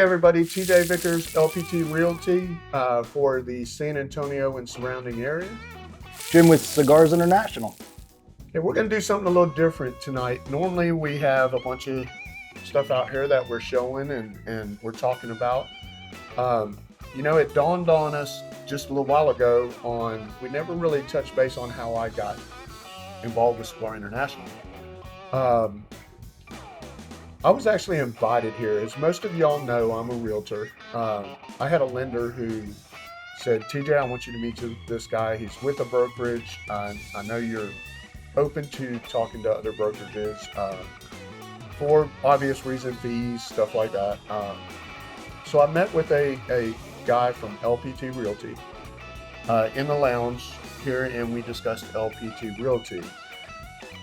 everybody, TJ Vickers, LPT Realty for the San Antonio and surrounding area. Jim with Cigars International. Okay, we're going to do something a little different tonight. Normally we have a bunch of stuff out here that we're showing and we're talking about. It dawned on us just a little while ago we never really touched base on how I got involved with Cigar International. I was actually invited here. As most of y'all know, I'm a realtor. I had a lender who said, TJ, I want you to meet this guy. He's with a brokerage. I know you're open to talking to other brokerages for obvious reason, fees, stuff like that. So I met with a guy from LPT Realty in the lounge here, and we discussed LPT Realty.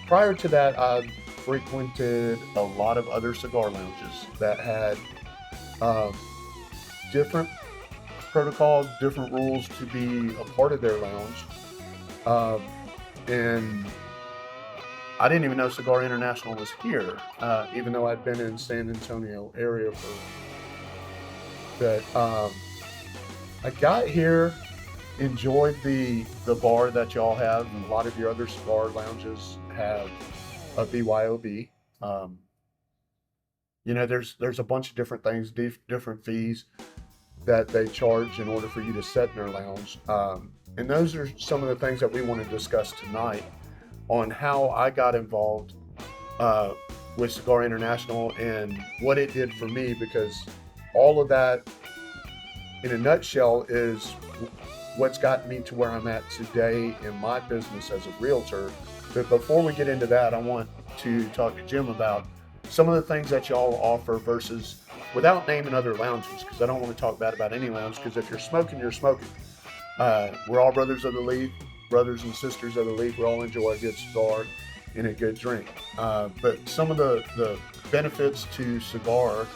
Prior to that, I frequented a lot of other cigar lounges that had different protocol, different rules to be a part of their lounge. And I didn't even know Cigar International was here, even though I'd been in San Antonio area but I got here, enjoyed the bar that y'all have, and a lot of your other cigar lounges have a BYOB. There's a bunch of different things, different fees that they charge in order for you to set in their lounge. And those are some of the things that we want to discuss tonight on how I got involved with Cigar International and what it did for me, because all of that in a nutshell is what's gotten me to where I'm at today in my business as a realtor. But before we get into that, I want to talk to Jim about some of the things that y'all offer versus, without naming other lounges, because I don't want to talk bad about any lounge, because if you're smoking, you're smoking. We're all brothers of the leaf, brothers and sisters of the leaf. We all enjoy a good cigar and a good drink. But some of the benefits to Cigar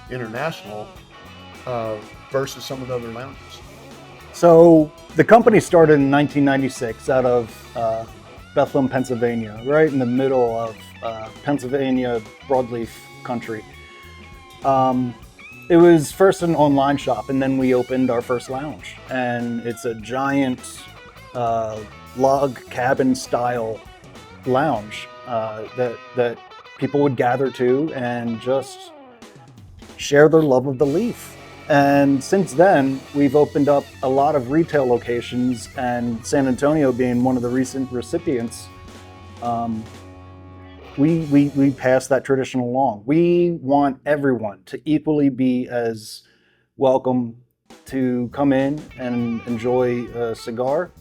International versus some of the other lounges. So the company started in 1996 out of Bethlehem, Pennsylvania, right in the middle of Pennsylvania broadleaf country. It was first an online shop, and then we opened our first lounge. And it's a giant log cabin style lounge that people would gather to and just share their love of the leaf. And since then, we've opened up a lot of retail locations, and San Antonio being one of the recent recipients, we passed that tradition along. We want everyone to equally be as welcome to come in and enjoy a cigar,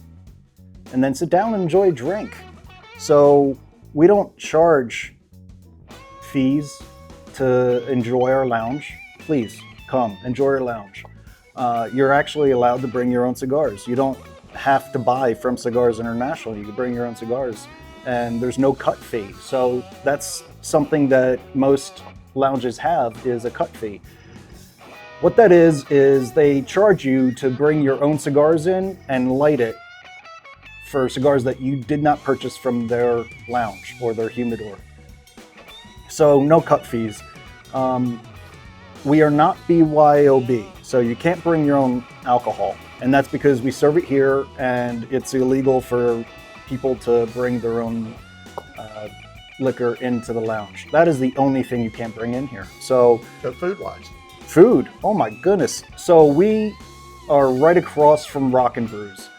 and then sit down and enjoy a drink. So we don't charge fees to enjoy our lounge. Please come enjoy our lounge. You're actually allowed to bring your own cigars. You don't have to buy from Cigars International. You can bring your own cigars, and there's no cut fee. So that's something that most lounges have, is a cut fee. What that is they charge you to bring your own cigars in and light it for cigars that you did not purchase from their lounge or their humidor. So no cut fees. We are not BYOB, so you can't bring your own alcohol. And that's because we serve it here, and it's illegal for people to bring their own liquor into the lounge. That is the only thing you can't bring in here. So food-wise? Food, oh my goodness. So we are right across from Rock and Brews.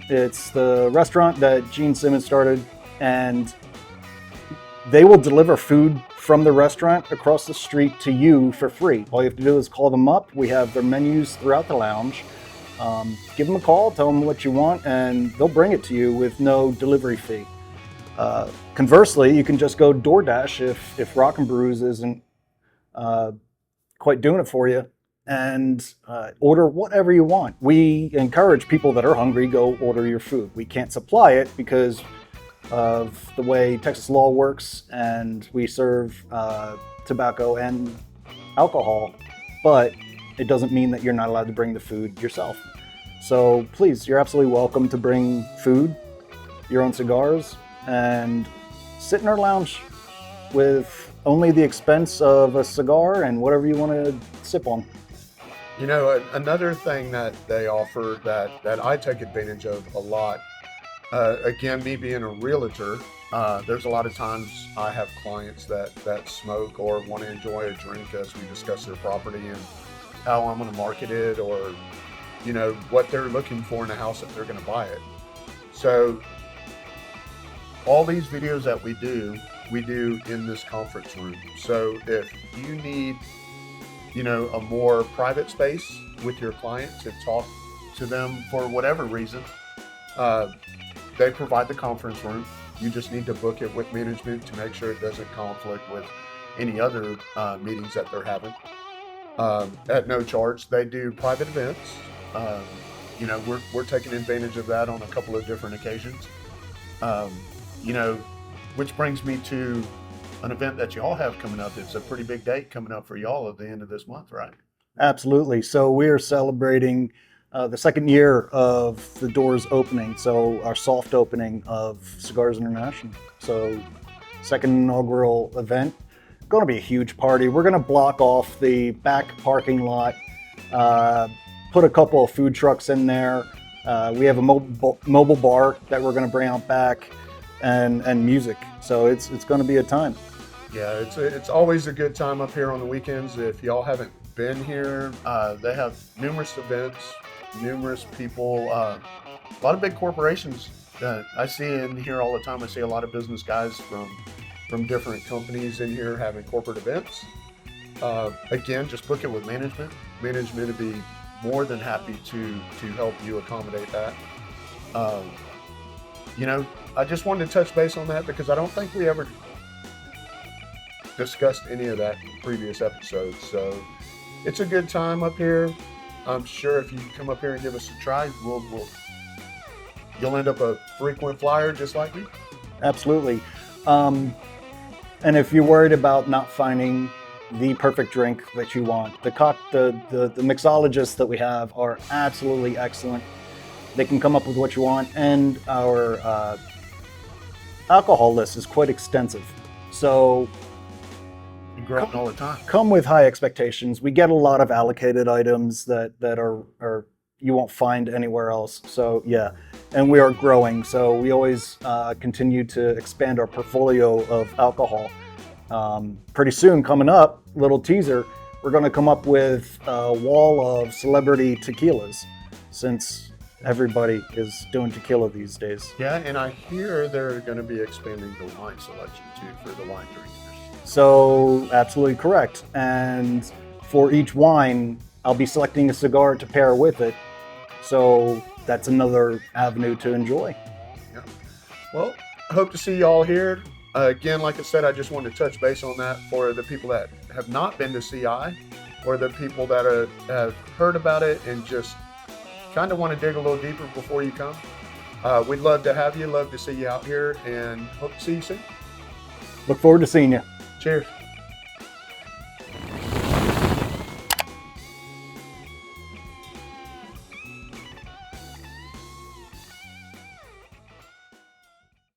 It's the restaurant that Gene Simmons started, and they will deliver food from the restaurant across the street to you for free. All you have to do is call them up. We have their menus throughout the lounge. Give them a call, tell them what you want, and they'll bring it to you with no delivery fee. Conversely, you can just go DoorDash if Rock and Brews isn't quite doing it for you, and order whatever you want. We encourage people that are hungry, go order your food. We can't supply it because of the way Texas law works, and we serve tobacco and alcohol, but it doesn't mean that you're not allowed to bring the food yourself. So please, you're absolutely welcome to bring food, your own cigars, and sit in our lounge with only the expense of a cigar and whatever you want to sip on. You know, another thing that they offer that I take advantage of a lot, again, me being a realtor, there's a lot of times I have clients that smoke or want to enjoy a drink as we discuss their property and how I'm going to market it, or, you know, what they're looking for in a house if they're going to buy it. So all these videos that we do in this conference room. So if you need, you know, a more private space with your client to talk to them for whatever reason, they provide the conference room. You just need to book it with management to make sure it doesn't conflict with any other meetings that they're having. At no charge. They do private events. You know, we're taking advantage of that on a couple of different occasions. You know, which brings me to an event that you all have coming up. It's a pretty big date coming up for y'all at the end of this month, right? Absolutely. So we are celebrating the second year of the doors opening. So our soft opening of Cigars International. So second inaugural event. Going to be a huge party. We're going to block off the back parking lot, put a couple of food trucks in there. We have a mobile bar that we're going to bring out back, and music. So it's going to be a time. Yeah, it's always a good time up here on the weekends. If y'all haven't been here, they have numerous events, numerous people, a lot of big corporations that I see in here all the time. I see a lot of business guys from different companies in here having corporate events. Again, just book it with management. Management would be more than happy to help you accommodate that. You know, I just wanted to touch base on that because I don't think we ever discussed any of that in previous episodes. So it's a good time up here. I'm sure if you come up here and give us a try, you'll end up a frequent flyer just like me. Absolutely. And if you're worried about not finding the perfect drink that you want, the mixologists that we have are absolutely excellent. They can come up with what you want, and our alcohol list is quite extensive. So You grow up all the time. come with high expectations. We get a lot of allocated items that are you won't find anywhere else. So yeah, and we are growing. So we always continue to expand our portfolio of alcohol. Pretty soon, coming up, little teaser, we're going to come up with a wall of celebrity tequilas, since everybody is doing tequila these days. Yeah, and I hear they're going to be expanding the wine selection too for the wine drinkers. So absolutely correct. And for each wine, I'll be selecting a cigar to pair with it. So that's another avenue to enjoy. Yeah. Well, I hope to see you all here. Again, like I said, I just wanted to touch base on that for the people that have not been to CI, or the people that have heard about it and just kind of want to dig a little deeper before you come. We'd love to have you, love to see you out here, and hope to see you soon. Look forward to seeing you. Cheers.